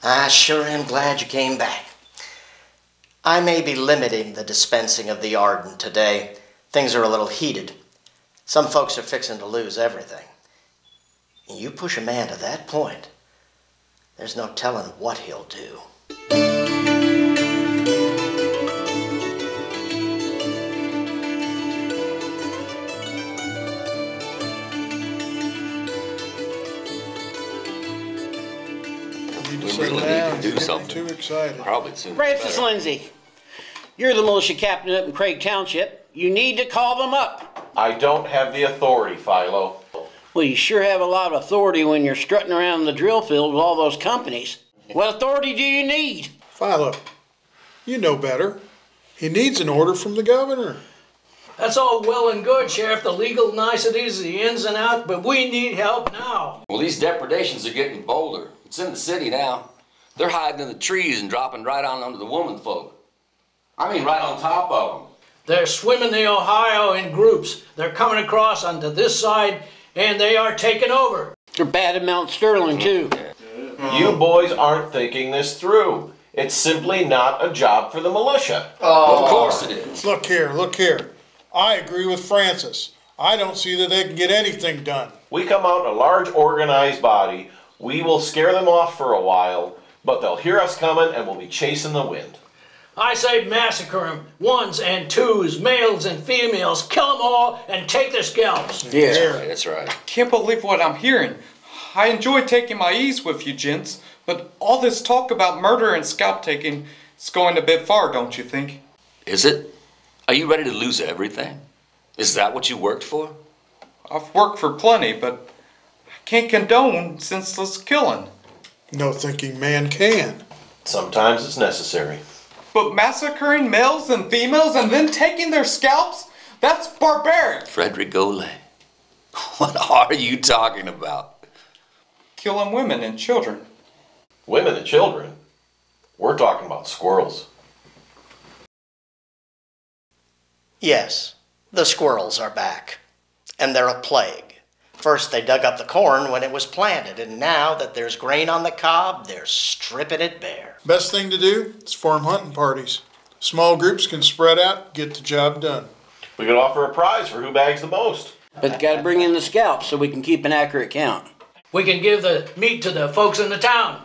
I sure am glad you came back. I may be limiting the dispensing of the ardent today. Things are a little heated. Some folks are fixing to lose everything. You push a man to that point, there's no telling what he'll do. We really need to do something. Too excited. Probably soon. Francis Lindsay, you're the militia captain up in Craig Township. You need to call them up. I don't have the authority, Philo. Well, you sure have a lot of authority when you're strutting around the drill field with all those companies. What authority do you need? Philo, you know better. He needs an order from the governor. That's all well and good, Sheriff, the legal niceties, the ins and outs, but we need help now. Well, these depredations are getting bolder. It's in the city now. They're hiding in the trees and dropping right on under the woman folk. I mean, right on top of them. They're swimming the Ohio in groups. They're coming across onto this side, and they are taking over. They're bad at Mount Sterling, too. You boys aren't thinking this through. It's simply not a job for the militia. Of course it is. Look here, look here. I agree with Francis. I don't see that they can get anything done. We come out in a large organized body. We will scare them off for a while, but they'll hear us coming and we'll be chasing the wind. I say massacre them, ones and twos, males and females, kill them all and take their scalps. Yeah. That's right. Can't believe what I'm hearing. I enjoy taking my ease with you gents, but all this talk about murder and scalp taking is going a bit far, don't you think? Is it? Are you ready to lose everything? Is that what you worked for? I've worked for plenty, but I can't condone senseless killing. No thinking man can. Sometimes it's necessary. But massacring males and females and then taking their scalps? That's barbaric. Frederick, what are you talking about? Killing women and children. Women and children? We're talking about squirrels. Yes, the squirrels are back, and they're a plague. First they dug up the corn when it was planted, and now that there's grain on the cob, they're stripping it bare. Best thing to do is form hunting parties. Small groups can spread out, get the job done. We could offer a prize for who bags the most. But you gotta bring in the scalps so we can keep an accurate count. We can give the meat to the folks in the town.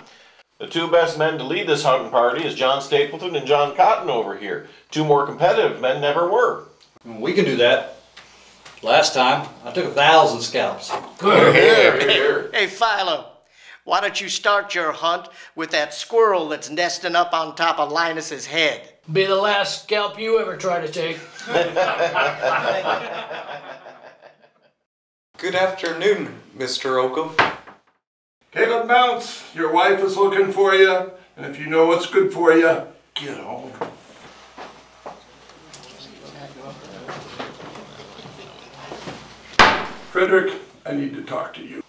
The two best men to lead this hunting party is John Stapleton and John Cotton over here. Two more competitive men never were. We can do that. Last time, I took 1,000 scalps. Good. Here. Hey, Philo, why don't you start your hunt with that squirrel that's nesting up on top of Linus's head? Be the last scalp you ever try to take. Good afternoon, Mr. Oakham. Caleb Bounce, your wife is looking for you, and if you know what's good for you, get home. Frederick, I need to talk to you.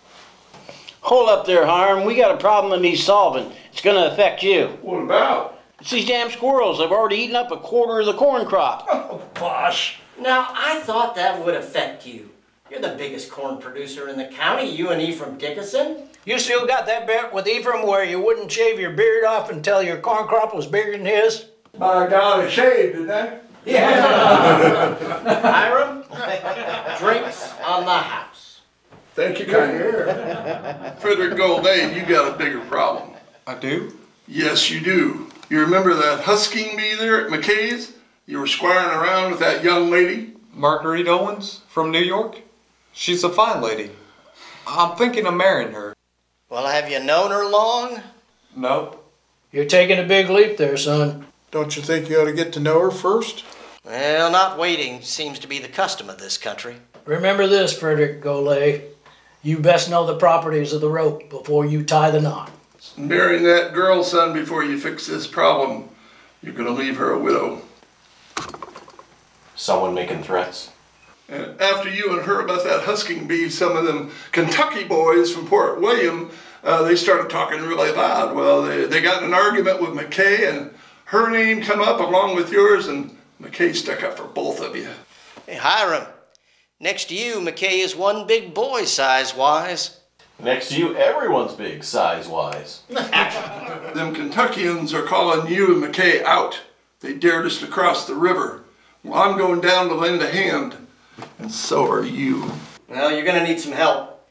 Hold up there, Hiram. We got a problem that needs solving. It's gonna affect you. What about? It's these damn squirrels. They've already eaten up a quarter of the corn crop. Oh, bosh. Now, I thought that would affect you. You're the biggest corn producer in the county, you and Ephraim Dickinson. You still got that bet with Ephraim where you wouldn't shave your beard off until your corn crop was bigger than his? By God, I shaved, didn't I? Yeah. Hiram, drinks on the house. Thank you, kindly. Frederick Golday, you got a bigger problem. I do? Yes, you do. You remember that Husking bee there at McKay's? You were squiring around with that young lady? Marguerite Owens from New York? She's a fine lady. I'm thinking of marrying her. Well, have you known her long? Nope. You're taking a big leap there, son. Don't you think you ought to get to know her first? Well, not waiting seems to be the custom of this country. Remember this, Frederick Golay. You best know the properties of the rope before you tie the knot. Marrying that girl, son, before you fix this problem, you're going to leave her a widow. Someone making threats? And after you and her about that Husking bee, some of them Kentucky boys from Fort William, they started talking really loud. Well, they got in an argument with McKay, and her name come up along with yours, and McKay stuck up for both of you. Hey, Hiram, next to you, McKay is one big boy size-wise. Next to you, everyone's big, size-wise. Them Kentuckians are calling you and McKay out. They dared us to cross the river. Well, I'm going down to lend a hand, and so are you. Well, you're gonna need some help.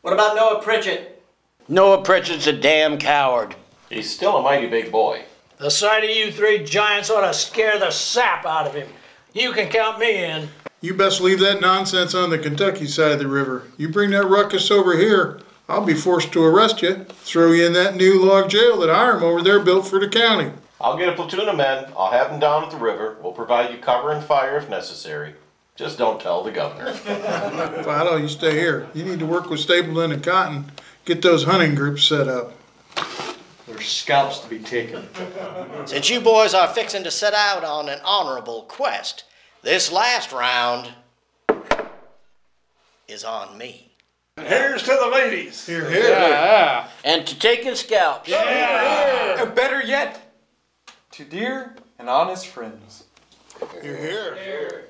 What about Noah Pritchett? Noah Pritchett's a damn coward. He's still a mighty big boy. The sight of you three giants ought to scare the sap out of him. You can count me in. You best leave that nonsense on the Kentucky side of the river. You bring that ruckus over here, I'll be forced to arrest you, throw you in that new log jail that Hiram over there built for the county. I'll get a platoon of men. I'll have them down at the river. We'll provide you cover and fire if necessary. Just don't tell the governor. Philo, you stay here. You need to work with Stapleton and Cotton. Get those hunting groups set up. There's scalps to be taken. Since you boys are fixing to set out on an honorable quest, this last round is on me. Here's to the ladies. Here, here. Yeah. And to taking scalps. And better yet, to dear and honest friends. Here, here.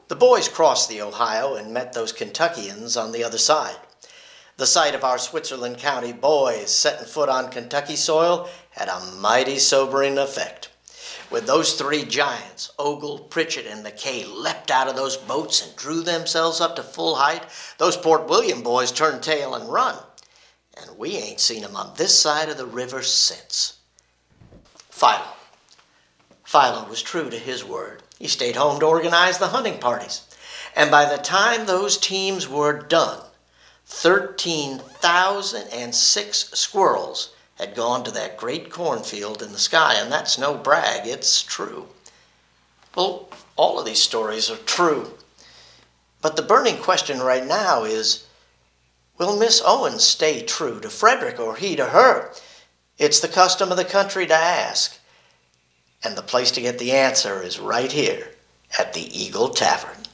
The boys crossed the Ohio and met those Kentuckians on the other side. The sight of our Switzerland County boys setting foot on Kentucky soil had a mighty sobering effect. With those three giants, Ogle, Pritchett, and McKay leapt out of those boats and drew themselves up to full height, those Port William boys turned tail and run. And we ain't seen them on this side of the river since. Philo was true to his word. He stayed home to organize the hunting parties. And by the time those teams were done, 13,006 squirrels had gone to that great cornfield in the sky, and that's no brag, it's true. Well, all of these stories are true. But the burning question right now is, will Miss Owens stay true to Frederick or he to her? It's the custom of the country to ask. And the place to get the answer is right here at the Eagle Tavern.